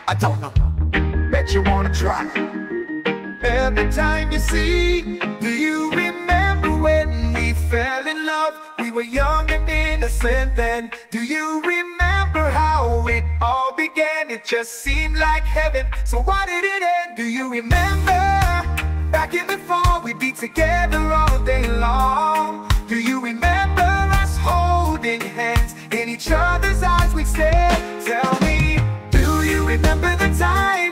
I don't know. Bet you wanna try. Every time you see, do you remember when we fell in love? We were young and innocent then. Do you remember how it all began? It just seemed like heaven, so why did it end? Do you remember back in the fall, we'd be together all day long? Do you remember us holding hands, in each other's eyes we'd stare? Tell me, do you remember the time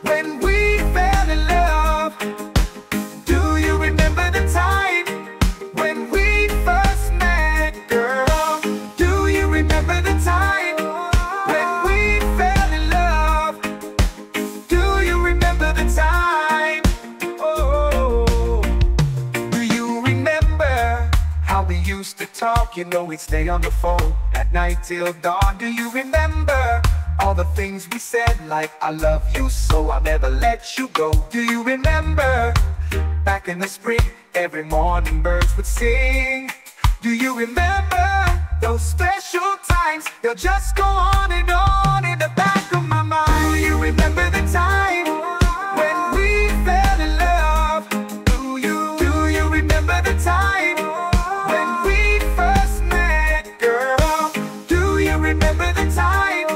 when we fell in love? Do you remember the time when we first met, girl? Do you remember the time when we fell in love? Do you remember the time? Oh, do you remember how we used to talk? You know, we'd stay on the phone at night till dawn. Do you remember all the things we said, like I love you so I'll never let you go? Do you remember back in the spring, every morning birds would sing? Do you remember those special times? They'll just go on in the back of my mind. Do you remember the time when we fell in love? Do you remember the time when we first met, girl? Do you remember the time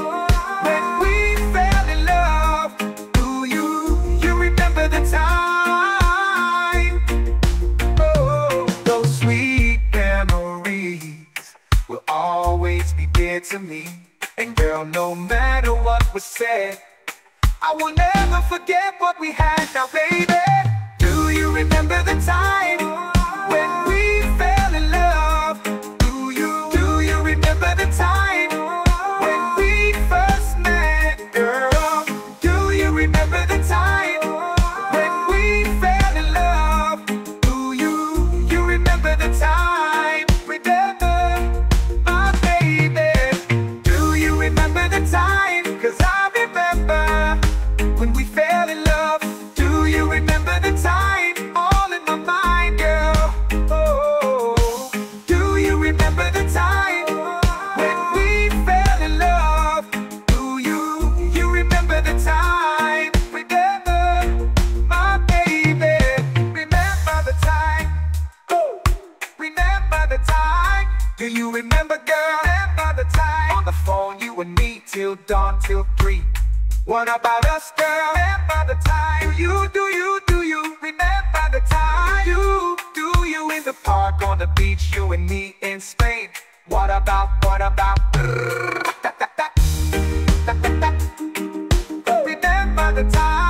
when we fell in love? Do you remember the time? Oh, those sweet memories will always be dear to me. And girl, no matter what was said, I will never forget what we had. Now baby, do you remember the time when we fell in love? Do you remember the time when we first met, girl? Do you remember the time when we fell in love? Do you remember the time? Remember, my baby. Do you remember the time? 'Cause I remember when we fell in love. Do you remember the time? All in my mind, girl. Oh, do you remember the time when we fell in love? Do you remember the time? Remember, my baby. Remember the time. Oh, remember the time. Do you remember, girl? Remember the time on the phone, you and me till dawn, till 3. What about us, girl? Remember the time. Do you remember the time? Do you in the park, on the beach, you and me in Spain? What about Remember the time.